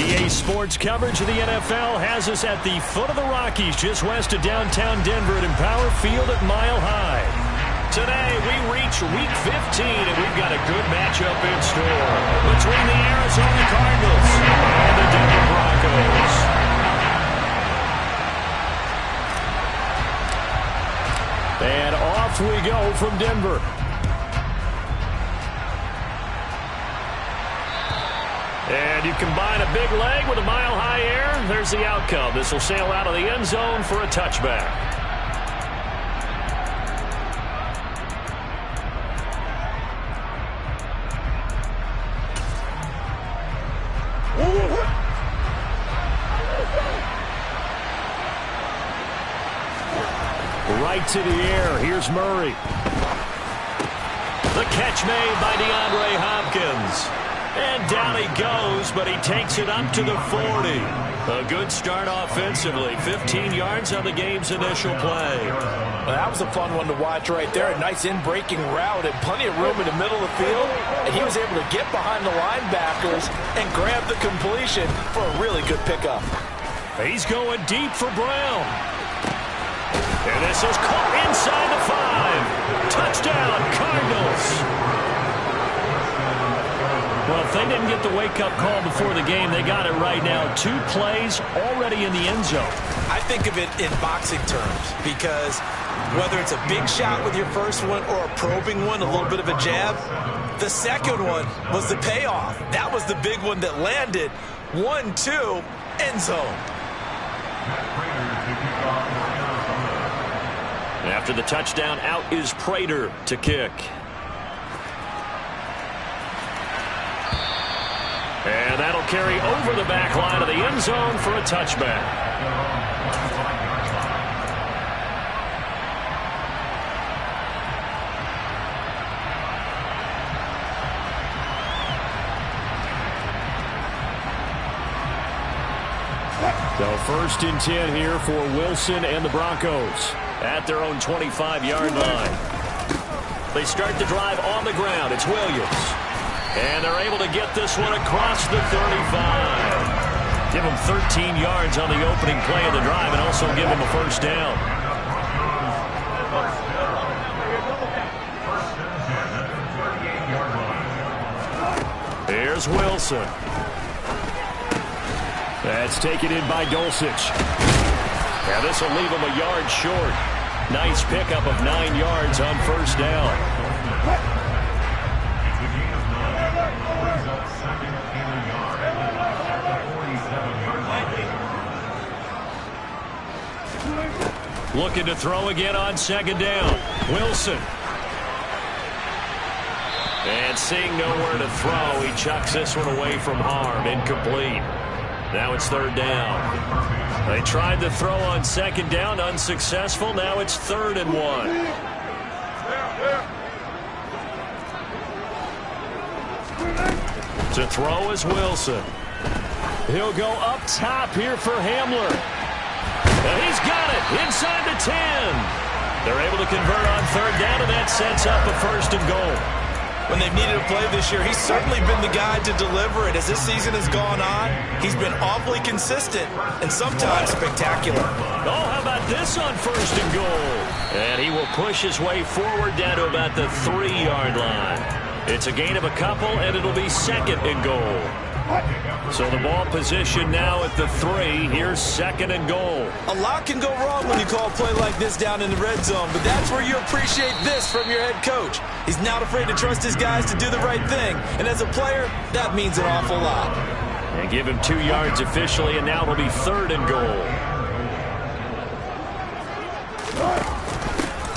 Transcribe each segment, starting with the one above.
EA Sports coverage of the NFL has us at the foot of the Rockies, just west of downtown Denver at Empower Field at Mile High. Today, we reach Week 15, and we've got a good matchup in store between the Arizona Cardinals and the Denver Broncos. And off we go from Denver. And you combine a big leg with a mile-high air, there's the outcome. This will sail out of the end zone for a touchback. Right to the air. Here's Murray. The catch made by DeAndre Hopkins. And down he goes, but he takes it up to the 40. A good start offensively. 15 yards on the game's initial play. Well, that was a fun one to watch right there. A nice in-breaking route and plenty of room in the middle of the field. And he was able to get behind the linebackers and grab the completion for a really good pickup. He's going deep for Brown. And this is caught inside the 5. Touchdown, Cardinals. Well, if they didn't get the wake-up call before the game, they got it right now. 2 plays already in the end zone. I think of it in boxing terms because whether it's a big shot with your first one or a probing one, a little bit of a jab, the second one was the payoff. That was the big one that landed. 1-2, end zone. After the touchdown, out is Prater to kick. And that'll carry over the back line of the end zone for a touchback. So 1st and 10 here for Wilson and the Broncos at their own 25-yard line. They start the drive on the ground. It's Williams. And they're able to get this one across the 35. Give him 13 yards on the opening play of the drive and also give him a first down. Here's Wilson. That's taken in by Dulcich. And this will leave him a yard short. Nice pickup of 9 yards on first down. Looking to throw again on 2nd down. Wilson. And seeing nowhere to throw, he chucks this one away from harm. Incomplete. Now it's 3rd down. They tried to throw on 2nd down, unsuccessful. Now it's 3rd and 1. To throw is Wilson. He'll go up top here for Hamler. And he's got it inside the 10. They're able to convert on 3rd down, and that sets up a 1st and goal. When they've needed a play this year, he's certainly been the guy to deliver it. As this season has gone on, he's been awfully consistent and sometimes spectacular. Oh, how about this on 1st and goal? And he will push his way forward down to about the 3-yard line. It's a gain of a couple, and it'll be 2nd and goal. So the ball position now at the 3. Here's 2nd and goal. A lot can go wrong when you call a play like this down in the red zone, but that's where you appreciate this from your head coach. He's not afraid to trust his guys to do the right thing, and as a player, that means an awful lot. And give him 2 yards officially, and now it'll be 3rd and goal.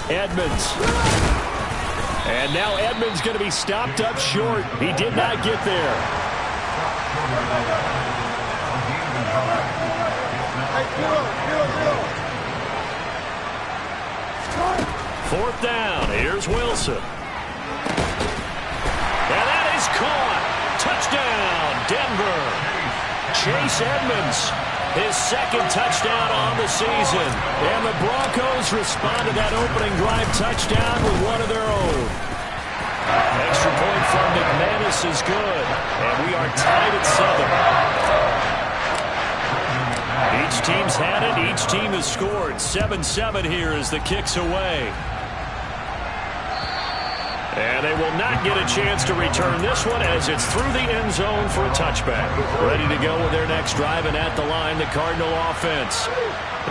Edmonds. And now Edmonds going to be stopped up short. He did not get there. 4th down. Here's Wilson. And that is caught. Touchdown, Denver. Chase Edmonds, his 2nd touchdown on the season. And the Broncos respond to that opening drive touchdown with one of their own. Extra point from McManus is good. And we are tied at 7. teams had it. Each team has scored. 7-7 here as the kick's away. And they will not get a chance to return this one as it's through the end zone for a touchback. Ready to go with their next drive, and at the line, the Cardinal offense.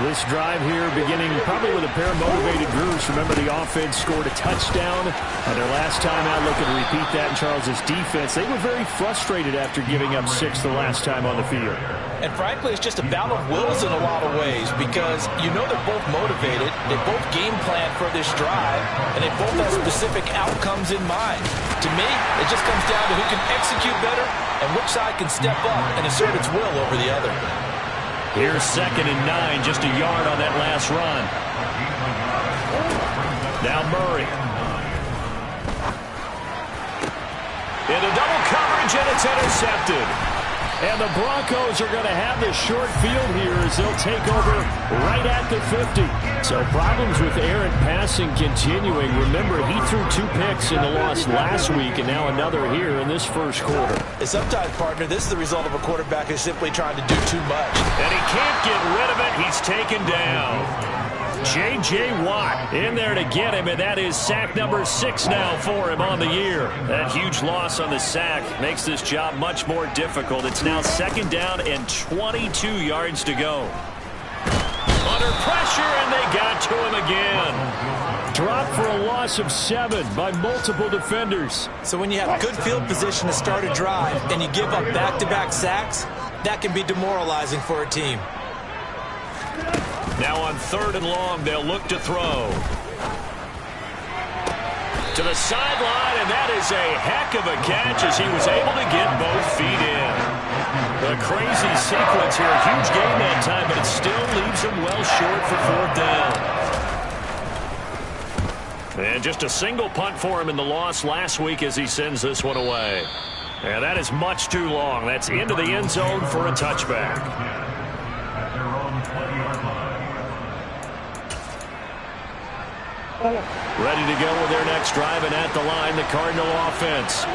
This drive here beginning probably with a pair of motivated groups. Remember, the offense scored a touchdown on their last time out. Looking to repeat that in Charles' defense. They were very frustrated after giving up 6 the last time on the field. And frankly, it's just a battle of wills in a lot of ways because you know they're both motivated. They both game plan for this drive, and they both have specific outcomes in mind. To me, it just comes down to who can execute better and which side can step up and assert its will over the other. Here's 2nd and 9, just a yard on that last run. Now Murray. Into double coverage, and it's intercepted. And the Broncos are going to have this short field here as they'll take over right at the 50. So problems with errant passing continuing. Remember, he threw 2 picks in the loss last week and now another here in this first quarter. And sometimes, partner, this is the result of a quarterback who's simply trying to do too much. And he can't get rid of it. He's taken down. J.J. Watt in there to get him, and that is sack number 6 now for him on the year. That huge loss on the sack makes this job much more difficult. It's now 2nd down and 22 yards to go. Under pressure, and they got to him again. Dropped for a loss of 7 by multiple defenders. So when you have good field position to start a drive and you give up back-to-back sacks, that can be demoralizing for a team. Now on 3rd and long, they'll look to throw. To the sideline, and that is a heck of a catch as he was able to get both feet in. A crazy sequence here. A huge gain that time, but it still leaves him well short for 4th down. And just a single punt for him in the loss last week as he sends this one away. And that is much too long. That's into the end zone for a touchback. Ready to go with their next drive, and at the line, the Cardinal offense.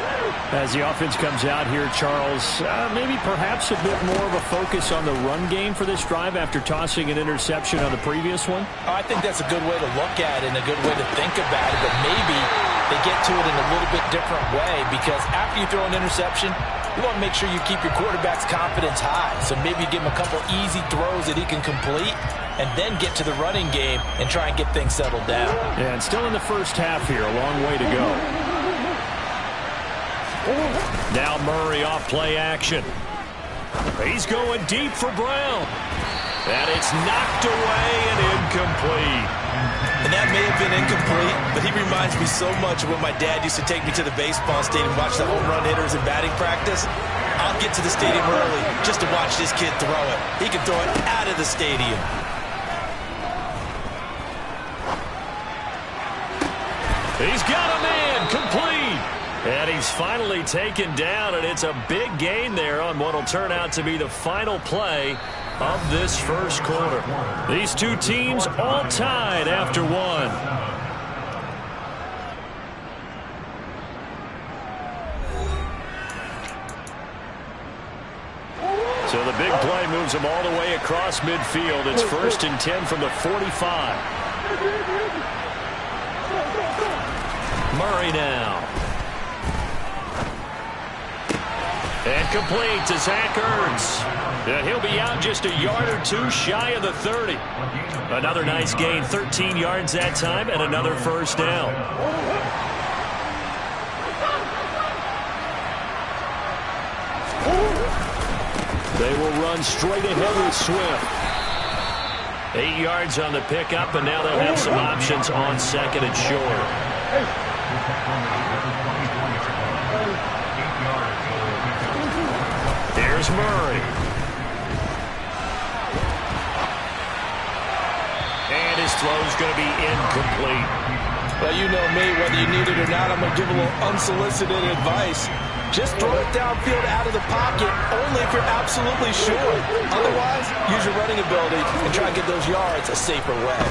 As the offense comes out here, Charles, maybe perhaps a bit more of a focus on the run game for this drive after tossing an interception on the previous one? I think that's a good way to look at it and a good way to think about it, but maybe they get to it in a little bit different way because after you throw an interception, you want to make sure you keep your quarterback's confidence high. So maybe give him a couple easy throws that he can complete and then get to the running game and try and get things settled down. Yeah, and still in the first half here, a long way to go. Now Murray off play action. He's going deep for Brown. And it's knocked away and incomplete. And that may have been incomplete, but he reminds me so much of when my dad used to take me to the baseball stadium and watch the home run hitters in batting practice. I'll get to the stadium early just to watch this kid throw it. He can throw it out of the stadium. He's got a man, complete. And he's finally taken down, and it's a big gain there on what will turn out to be the final play of this first quarter. These two teams all tied after one. So the big play moves them all the way across midfield. It's 1st and 10 from the 45. Murray now. And complete to Zach Ertz. And he'll be out just a yard or two shy of the 30. Another nice gain, 13 yards that time, and another first down. They will run straight ahead with Swift. 8 yards on the pickup, and now they'll have some options on 2nd and short. Here's Murray. And his throw's going to be incomplete. Well, you know me, whether you need it or not, I'm going to give a little unsolicited advice. Just throw it downfield out of the pocket, only if you're absolutely sure. Otherwise, use your running ability and try and get those yards a safer way.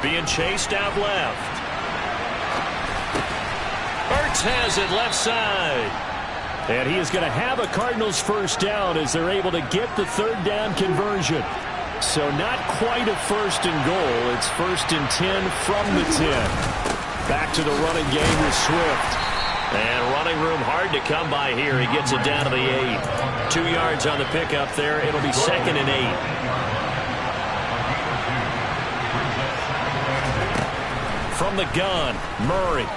Being chased out left. Ertz has it left side. And he is going to have a Cardinals first down as they're able to get the third down conversion. So not quite a first and goal. It's 1st and 10 from the 10. Back to the running game with Swift. And running room hard to come by here. He gets it down to the 8. 2 yards on the pickup there. It'll be 2nd and 8. From the gun, Murray.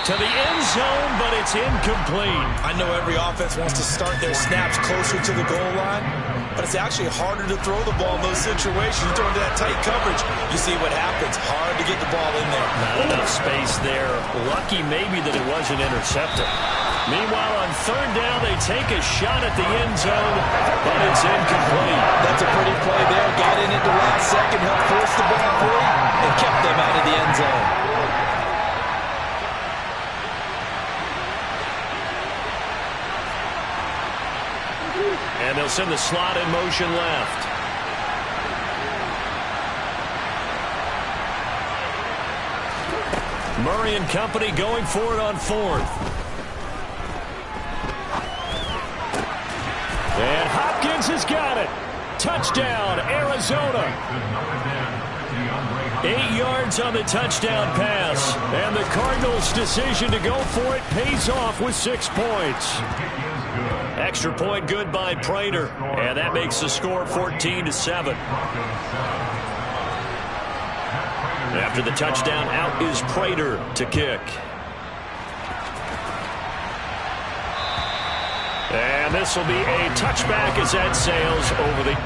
To the end zone, but it's incomplete. I know every offense wants to start their snaps closer to the goal line, but it's actually harder to throw the ball in those situations. You throw into that tight coverage, you see what happens. Hard to get the ball in there. Not enough space there. Lucky maybe that it wasn't intercepted. Meanwhile, on third down, they take a shot at the end zone, but it's incomplete. That's a pretty play there. Got in at the last second, helped force the ball free, and kept them out of the end zone. And they'll send the slot in motion left. Murray and company going for it on 4th. And Hopkins has got it. Touchdown, Arizona. 8 yards on the touchdown pass. And the Cardinals' decision to go for it pays off with 6 points. Extra point good by Prater. And that makes the score 14-7. After the touchdown, out is Prater to kick. And this will be a touchback as that sails over the...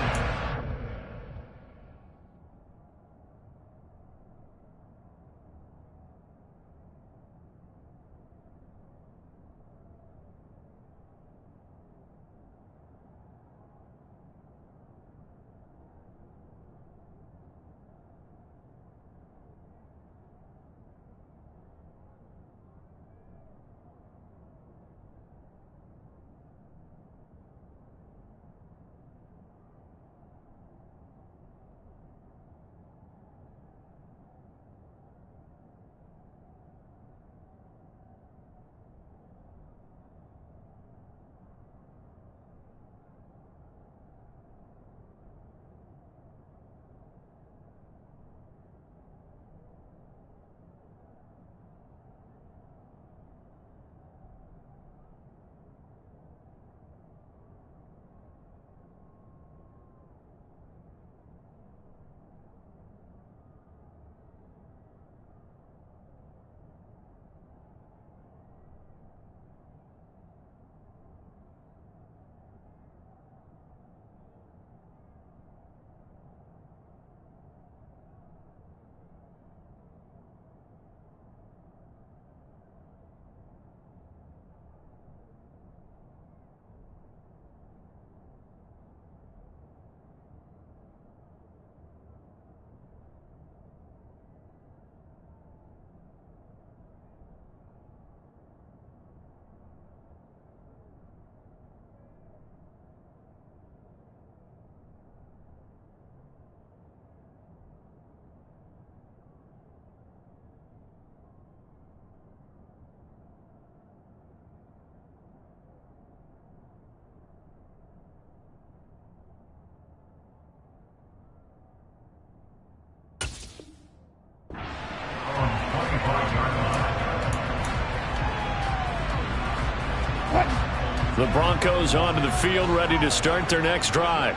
The Broncos onto the field, ready to start their next drive.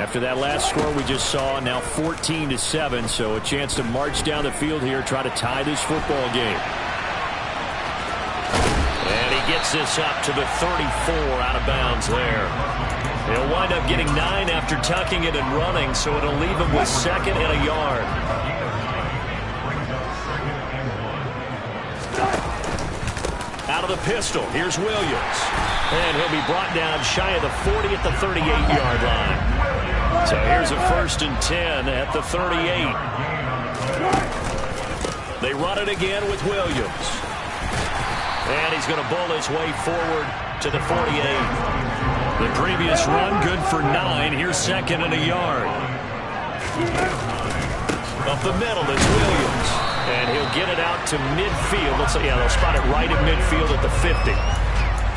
After that last score we just saw, now 14-7, so a chance to march down the field here, try to tie this football game. And he gets this up to the 34, out of bounds there. He'll wind up getting 9 after tucking it and running, so it'll leave him with 2nd and a yard. Out of the pistol, here's Williams. And he'll be brought down shy of the 40 at the 38-yard line. So here's a 1st and 10 at the 38. They run it again with Williams. And he's going to bull his way forward to the 48. The previous run good for 9. Here's 2nd and a yard. Up the middle is Williams. And he'll get it out to midfield. They'll spot it right at midfield at the 50.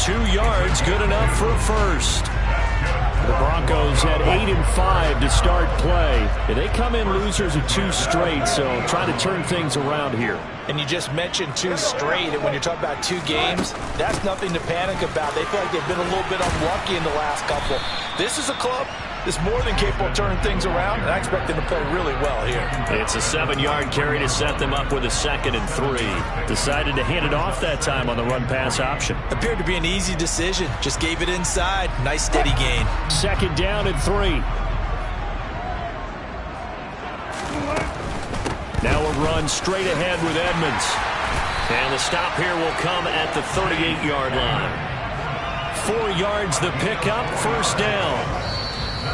2 yards, good enough for a first. The Broncos had 8 and 5 to start play. And they come in losers of 2 straight, so trying to turn things around here. And you just mentioned 2 straight, and when you're talking about 2 games, that's nothing to panic about. They feel like they've been a little bit unlucky in the last couple. This is a club that's more than capable of turning things around, and I expect them to play really well here. It's a 7-yard carry to set them up with a 2nd and 3. Decided to hand it off that time on the run-pass option. Appeared to be an easy decision. Just gave it inside. Nice steady gain. 2nd down and 3. Now a run straight ahead with Edmonds. And the stop here will come at the 38-yard line. 4 yards the pickup, first down.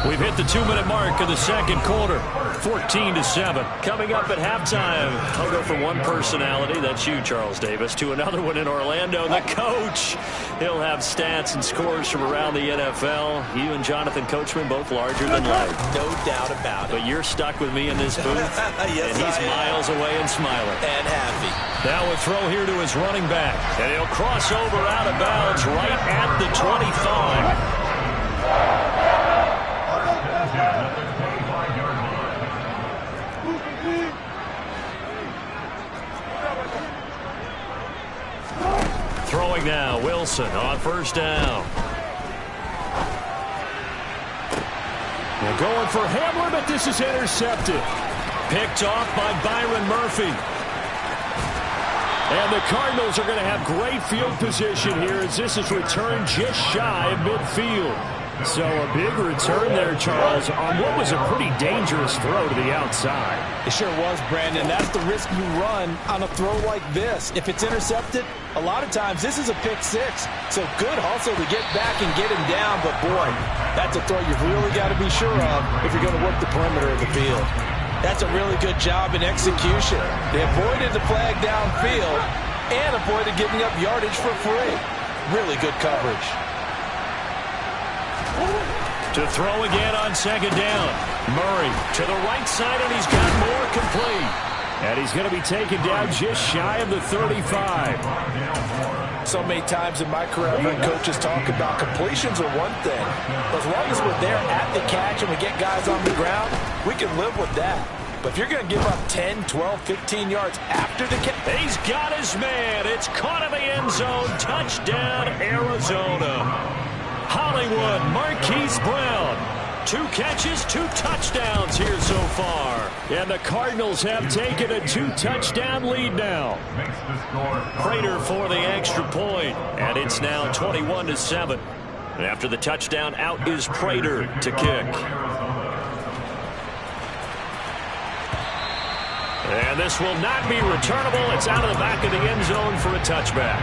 We've hit the 2-minute mark of the second quarter. 14-7. Coming up at halftime, I'll go from one personality, that's you, Charles Davis, to another one in Orlando, the coach. He'll have stats and scores from around the NFL. You and Jonathan Coachman both larger than life. No doubt about it. But you're stuck with me in this booth, yes, and he's miles away and smiling. And happy. Now a throw here to his running back, and he'll cross over out of bounds right at the 25. Throwing now, Wilson on first down. They're going for Hamler, but this is intercepted. Picked off by Byron Murphy. And the Cardinals are going to have great field position here as this is returned just shy of midfield. So a big return there, Charles, on what was a pretty dangerous throw to the outside. It sure was, Brandon. That's the risk you run on a throw like this. If it's intercepted, a lot of times this is a pick 6. So good hustle to get back and get him down. But, boy, that's a throw you've really got to be sure of if you're going to work the perimeter of the field. That's a really good job in execution. They avoided the flag downfield and avoided giving up yardage for free. Really good coverage. To throw again on second down. Murray to the right side, and he's got more complete. And he's going to be taken down just shy of the 35. So many times in my career, I've heard coaches talk about completions are one thing. But as long as we're there at the catch and we get guys on the ground, we can live with that. But if you're going to give up 10, 12, 15 yards after the catch. He's got his man. It's caught in the end zone. Touchdown, Arizona. Hollywood, Marquise Brown. 2 catches, 2 touchdowns here so far. And the Cardinals have taken a 2-touchdown lead now. Prater for the extra point. And it's now 21-7. After the touchdown, out is Prater to kick. And this will not be returnable. It's out of the back of the end zone for a touchback.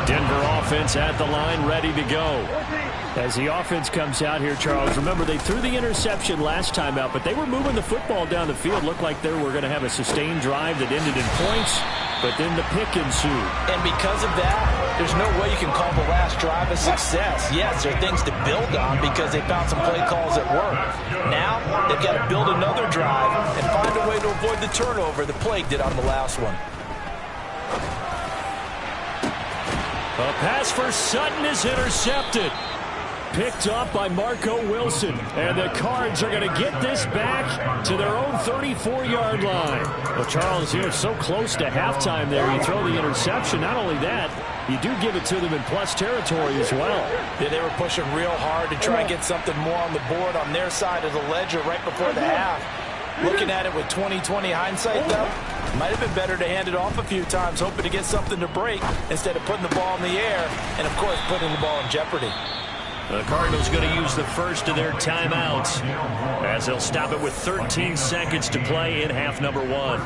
Denver offense at the line, ready to go. As the offense comes out here, Charles, remember they threw the interception last time out, but they were moving the football down the field. Looked like they were going to have a sustained drive that ended in points, but then the pick ensued. And because of that, there's no way you can call the last drive a success. Yes, there are things to build on because they found some play calls that work. Now, they've got to build another drive and find a way to avoid the turnover the Plague did on the last one. A pass for Sutton is intercepted. Picked off by Marco Wilson. And the Cards are going to get this back to their own 34-yard line. Well, Charles, you're so close to halftime there. You throw the interception. Not only that, you do give it to them in plus territory as well. Yeah, they were pushing real hard to try and get something more on the board on their side of the ledger right before the half. Looking at it with 20/20 hindsight, though, might have been better to hand it off a few times, hoping to get something to break instead of putting the ball in the air and, of course, putting the ball in jeopardy. The Cardinals going to use the first of their timeouts as they'll stop it with 13 seconds to play in half number 1.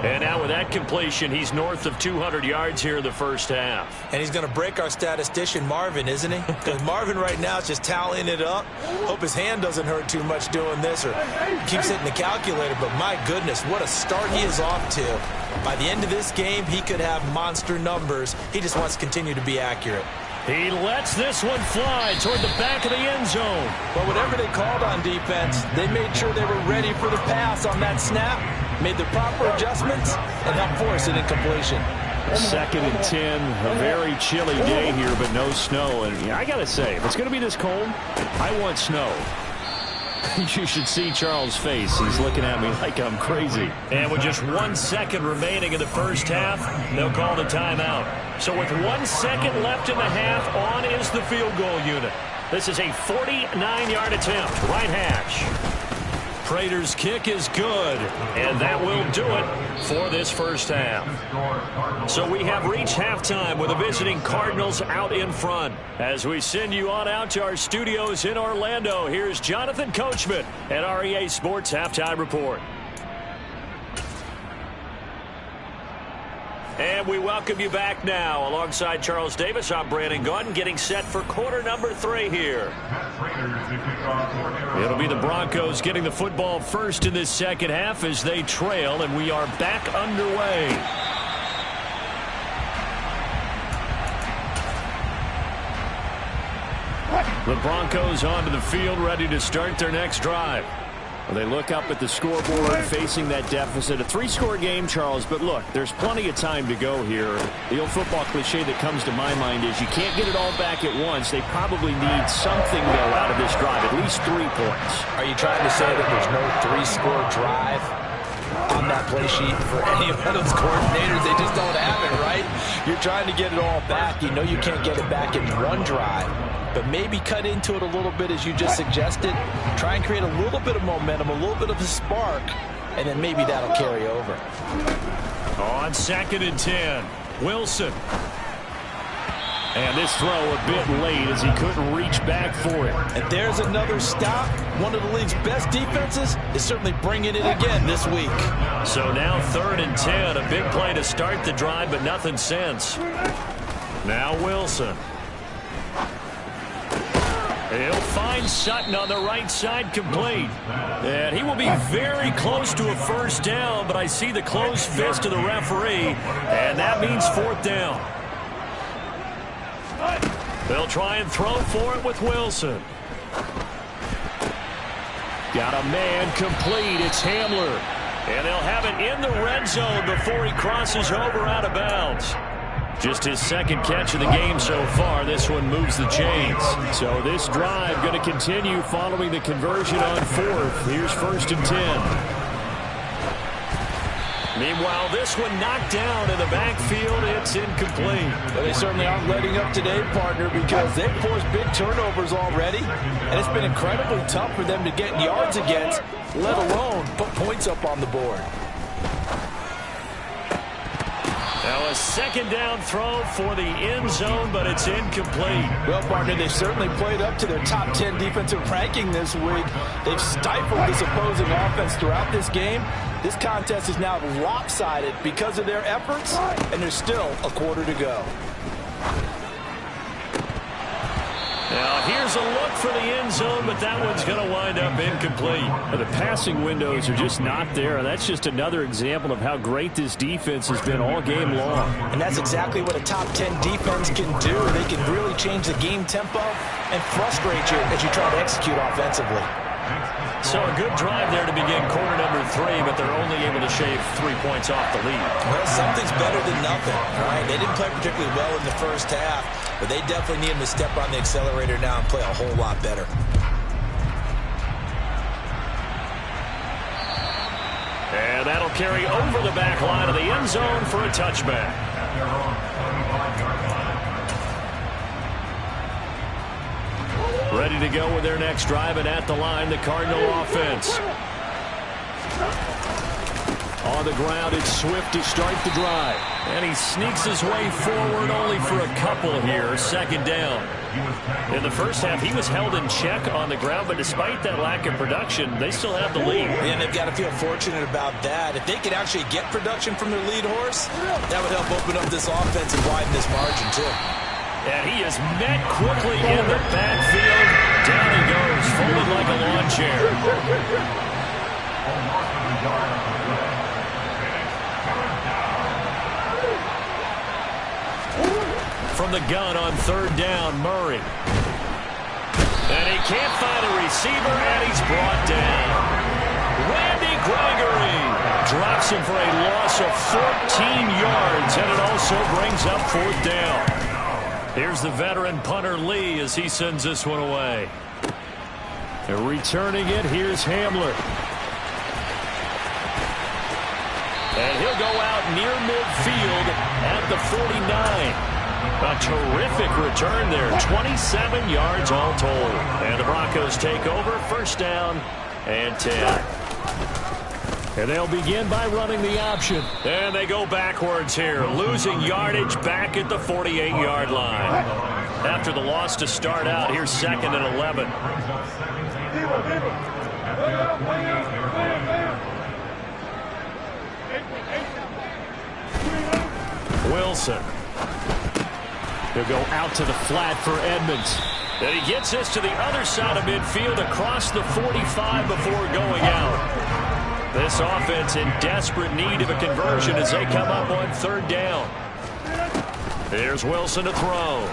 And now with that completion, he's north of 200 yards here in the first half. And he's going to break our statistician Marvin, isn't he? Because Marvin right now is just tallying it up. Hope his hand doesn't hurt too much doing this or keeps hitting the calculator. But my goodness, what a start he is off to. By the end of this game, he could have monster numbers. He just wants to continue to be accurate. He lets this one fly toward the back of the end zone. But whatever they called on defense, they made sure they were ready for the pass on that snap, made the proper adjustments, and helped force an incompletion. 2nd and 10. A very chilly day here, but no snow. And I got to say, if it's going to be this cold, I want snow. You should see Charles' face. He's looking at me like I'm crazy. And with just 1 second remaining in the first half, they'll call the timeout. So with 1 second left in the half, on is the field goal unit. This is a 49-yard attempt. Right hash. Prater's kick is good, and that will do it for this first half. So we have reached halftime with the visiting Cardinals out in front. As we send you on out to our studios in Orlando, here's Jonathan Coachman at REA Sports Halftime Report. And we welcome you back now. Alongside Charles Davis, I'm Brandon Gaudin, getting set for quarter number 3 here. It'll be the Broncos getting the football first in this second half as they trail, and we are back underway. The Broncos onto the field, ready to start their next drive. Well, they look up at the scoreboard, facing that deficit. A 3-score game, Charles, but look, there's plenty of time to go here. The old football cliche that comes to my mind is you can't get it all back at once. They probably need something, though, out of this drive, at least 3 points. Are you trying to say that there's no 3-score drive on that play sheet for any of those coordinators? They just don't have it, right? You're trying to get it all back. You know you can't get it back in one drive. But maybe cut into it a little bit, as you just suggested. Try and create a little bit of momentum, a little bit of a spark, and then maybe that'll carry over. On 2nd and 10, Wilson. And this throw a bit late as he couldn't reach back for it. And there's another stop. One of the league's best defenses is certainly bringing it again this week. So now 3rd and 10, a big play to start the drive, but nothing since. Now Wilson. He'll find Sutton on the right side, complete. And he will be very close to a first down, but I see the closed fist of the referee, and that means 4th down. They'll try and throw for it with Wilson. Got a man complete. It's Hamler. And they'll have it in the red zone before he crosses over out of bounds. Just his 2nd catch of the game so far. This one moves the chains. So this drive going to continue following the conversion on 4th. Here's 1st and 10. Meanwhile, this one knocked down in the backfield. It's incomplete. Well, they certainly aren't letting up today, partner, because they've forced big turnovers already. And it's been incredibly tough for them to get yards against, let alone put points up on the board. Now a 2nd down throw for the end zone, but it's incomplete. Well, partner, they've certainly played up to their top 10 defensive ranking this week. They've stifled this opposing offense throughout this game. This contest is now lopsided because of their efforts, and there's still a quarter to go. Now here's a look for the end zone, but that one's going to wind up incomplete. The passing windows are just not there, and that's just another example of how great this defense has been all game long. And that's exactly what a top 10 defense can do. They can really change the game tempo and frustrate you as you try to execute offensively. So a good drive there to begin quarter number 3, but they're only able to shave 3 points off the lead. Well, something's better than nothing, right? They didn't play particularly well in the first half, but they definitely need him to step on the accelerator now and play a whole lot better. And that'll carry over the back line of the end zone for a touchback. Ready to go with their next drive, and at the line, the Cardinal offense. On the ground, it's Swift to start the drive. And he sneaks his way forward only for a couple here. 2nd down. In the first half, he was held in check on the ground, but despite that lack of production, they still have the lead. And they've got to feel fortunate about that. If they could actually get production from their lead horse, that would help open up this offense and widen this margin, too. And he is met quickly in the backfield. Down he goes, folded like a lawn chair. From the gun on 3rd down, Murray. And he can't find a receiver, and he's brought down. Randy Gregory drops him for a loss of 14 yards, and it also brings up 4th down. Here's the veteran punter Lee as he sends this one away. And returning it, here's Hamler. And he'll go out near midfield at the 49. A terrific return there. 27 yards all told. And the Broncos take over. 1st down and 10. And they'll begin by running the option. And they go backwards here, losing yardage back at the 48-yard line. After the loss to start out, here's 2nd and 11. Wilson. He'll go out to the flat for Edmonds. And he gets this to the other side of midfield across the 45 before going out. This offense in desperate need of a conversion as they come up on 3rd down. Here's Wilson to throw.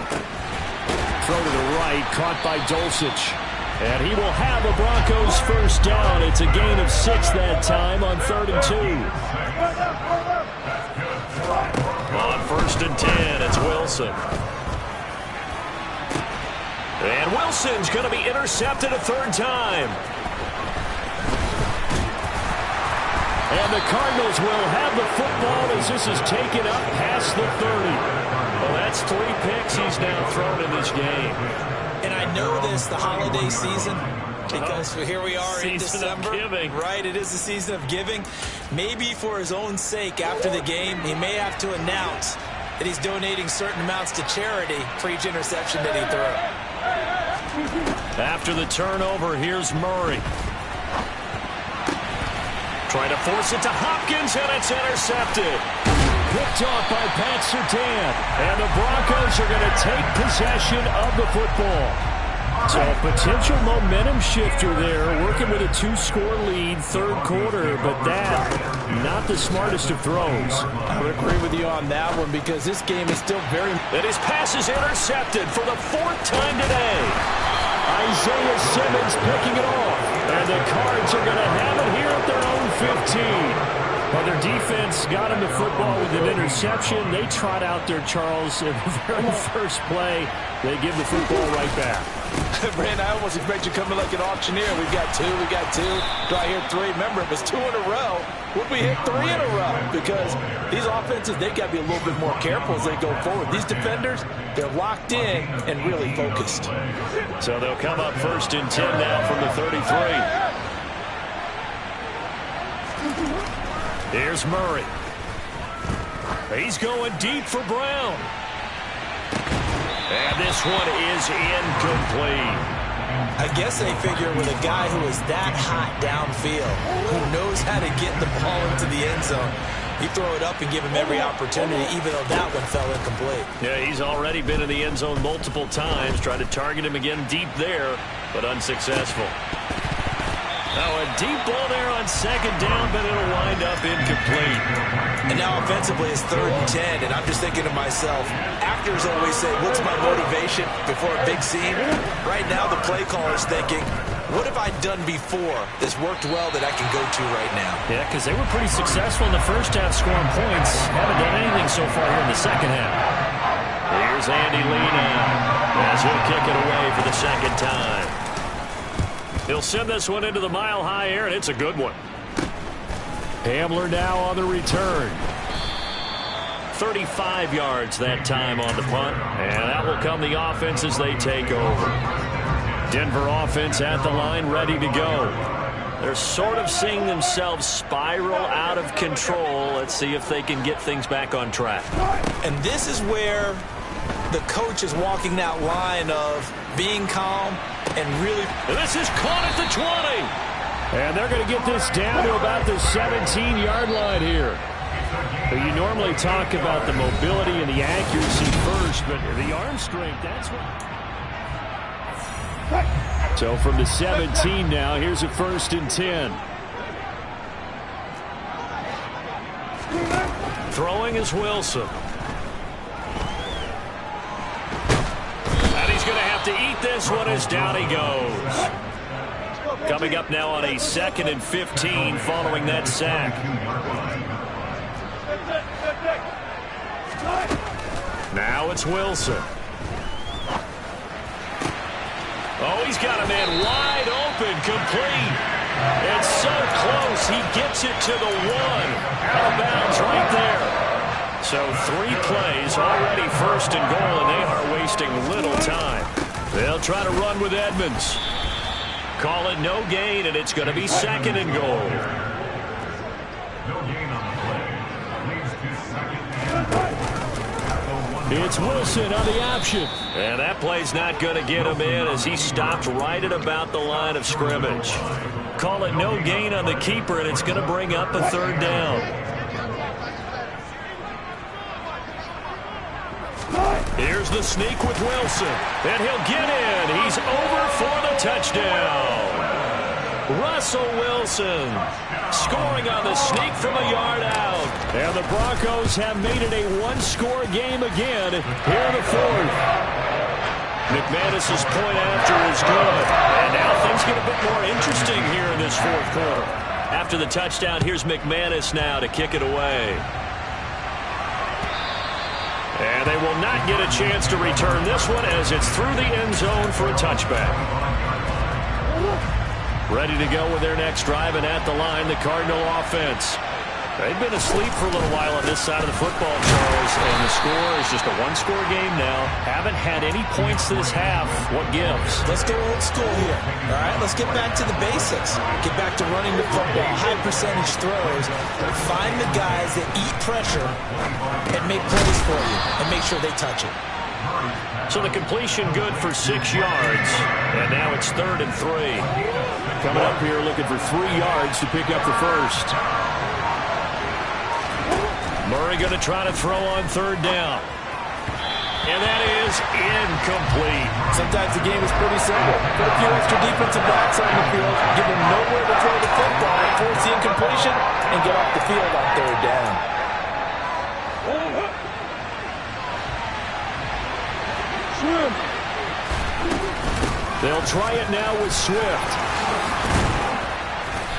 Throw to the right, caught by Dulcich. And he will have a Broncos 1st down. It's a gain of 6 that time on 3rd and 2. On 1st and 10, it's Wilson. And Wilson's going to be intercepted a 3rd time. And the Cardinals will have the football as this is taken up past the 30. Well, that's 3 picks he's now thrown in this game. And I know this, the holiday season, because here we are in December. Right, it is the season of giving. Maybe for his own sake after the game, he may have to announce that he's donating certain amounts to charity for each interception that he threw. After the turnover, here's Murray. Trying to force it to Hopkins, and it's intercepted. Picked off by Pat Surtain. And the Broncos are going to take possession of the football. So a potential momentum shifter there, working with a 2-score lead, 3rd quarter, but that, not the smartest of throws. I would agree with you on that one because this game is still very... And his pass is intercepted for the 4th time today. Isaiah Simmons picking it off. And the Cards are going to have it here at their own 15. Well, their defense got him the football with an interception. They trot out there, Charles, in the very first play. They give the football right back. Brandon, I almost expect you coming like an auctioneer. We've got 2, we got 2. Do I hear 3? Remember, it was 2 in a row. Would we hit 3 in a row? Because these offenses, they've got to be a little bit more careful as they go forward. These defenders, they're locked in and really focused. So they'll come up 1st and 10 now from the 33. Here's Murray. He's going deep for Brown. And this one is incomplete. I guess they figure with a guy who is that hot downfield, who knows how to get the ball into the end zone, you throw it up and give him every opportunity, even though that one fell incomplete. Yeah, he's already been in the end zone multiple times. Tried to target him again deep there, but unsuccessful. Oh, a deep ball there on 2nd down, but it'll wind up incomplete. And now offensively it's 3rd and 10, and I'm just thinking to myself, actors always say, what's my motivation before a big scene? Right now the play caller's thinking, what have I done before that's worked well that I can go to right now? Yeah, because they were pretty successful in the first half scoring points. Haven't done anything so far here in the second half. Here's Andy Lee now as he'll kick it away for the 2nd time. He'll send this one into the mile-high air, and it's a good one. Hamler now on the return. 35 yards that time on the punt, and that will come the offense as they take over. Denver offense at the line, ready to go. They're sort of seeing themselves spiral out of control. Let's see if they can get things back on track. And this is where the coach is walking that line of being calm and really... And this is caught at the 20. And they're going to get this down to about the 17-yard line here. You normally talk about the mobility and the accuracy first, but the arm strength, that's what... So from the 17 now, here's a 1st and 10. Throwing is Wilson. And he's going to have to eat this one as down he goes. Coming up now on a 2nd and 15 following that sack. Now it's Wilson. Oh, he's got a man wide open, complete. It's so close, he gets it to the 1. Out of bounds right there. So 3 plays, already 1st and goal, and they are wasting little time. They'll try to run with Edmonds. Call it no gain, and it's going to be 2nd and goal. It's Wilson on the option. And that play's not going to get him in as he stopped right at about the line of scrimmage. Call it no gain on the keeper, and it's going to bring up a 3rd down. Here's the sneak with Wilson. And he'll get in. He's over for the touchdown. Russell Wilson scoring on the sneak from a yard out. And the Broncos have made it a 1-score game again here in the 4th. McManus's point after is good. And now things get a bit more interesting here in this 4th quarter. After the touchdown, here's McManus now to kick it away. And they will not get a chance to return this one as it's through the end zone for a touchback. Ready to go with their next drive, and at the line, the Cardinal offense. They've been asleep for a little while on this side of the football, Charles, and the score is just a 1-score game now. Haven't had any points this half. What gives? Let's go old school here. All right, let's get back to the basics. Get back to running the football, high percentage throws. Find the guys that eat pressure and make plays for you and make sure they touch it. So the completion good for 6 yards, and now it's 3rd and 3. Coming up here looking for 3 yards to pick up the 1st. Murray going to try to throw on 3rd down. And that is incomplete. Sometimes the game is pretty simple. Put a few extra defensive backs on the field, give them nowhere to throw the football, force the incompletion, and get off the field on 3rd down. They'll try it now with Swift.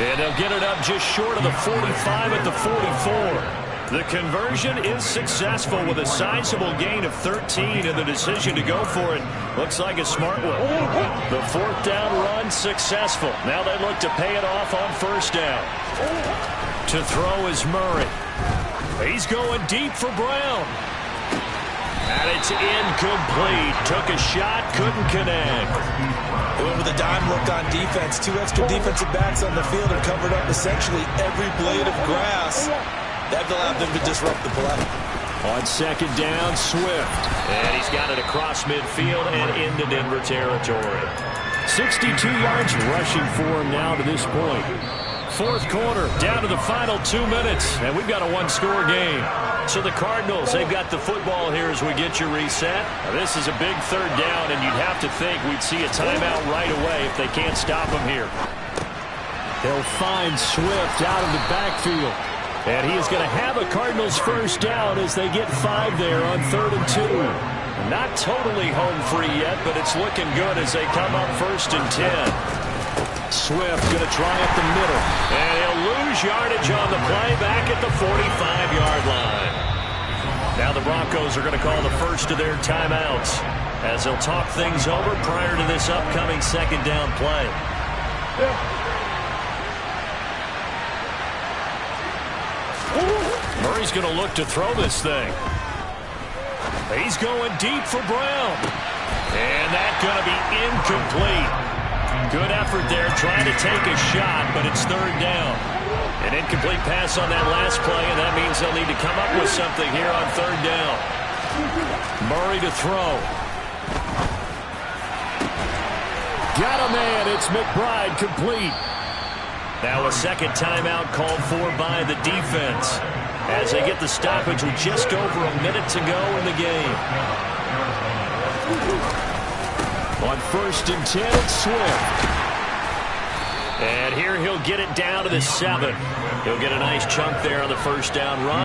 And they'll get it up just short of the 45 at the 44. The conversion is successful with a sizable gain of 13, and the decision to go for it looks like a smart one. The 4th down run successful. Now they look to pay it off on 1st down. To throw is Murray. He's going deep for Brown. And it's incomplete. Took a shot, couldn't connect. They went with a dime look on defense. 2 extra defensive backs on the field and covered up essentially every blade of grass. That allowed them to disrupt the play. On 2nd down, Swift. And he's got it across midfield and into Denver territory. 62 yards rushing for him now to this point. 4th quarter, down to the final 2 minutes, and we've got a 1-score game. So the Cardinals, they've got the football here as we get you reset. Now, this is a big 3rd down, and you'd have to think we'd see a timeout right away if they can't stop him here. They'll find Swift out of the backfield. And he is going to have a Cardinals 1st down as they get 5 there on 3rd and 2. Not totally home free yet, but it's looking good as they come up 1st and 10. Swift going to try up the middle. And he'll lose yardage on the play back at the 45-yard line. Now the Broncos are going to call the first of their timeouts as they'll talk things over prior to this upcoming 2nd down play. Murray's going to look to throw this thing. He's going deep for Brown. And that's going to be incomplete. Good effort there trying to take a shot, but it's 3rd down. An incomplete pass on that last play, and that means they'll need to come up with something here on 3rd down. Murray to throw. Got a man. It's McBride complete. Now a 2nd timeout called for by the defense as they get the stoppage with just over a minute to go in the game. On 1st and 10, it's Swift. And here he'll get it down to the 7. He'll get a nice chunk there on the 1st down run.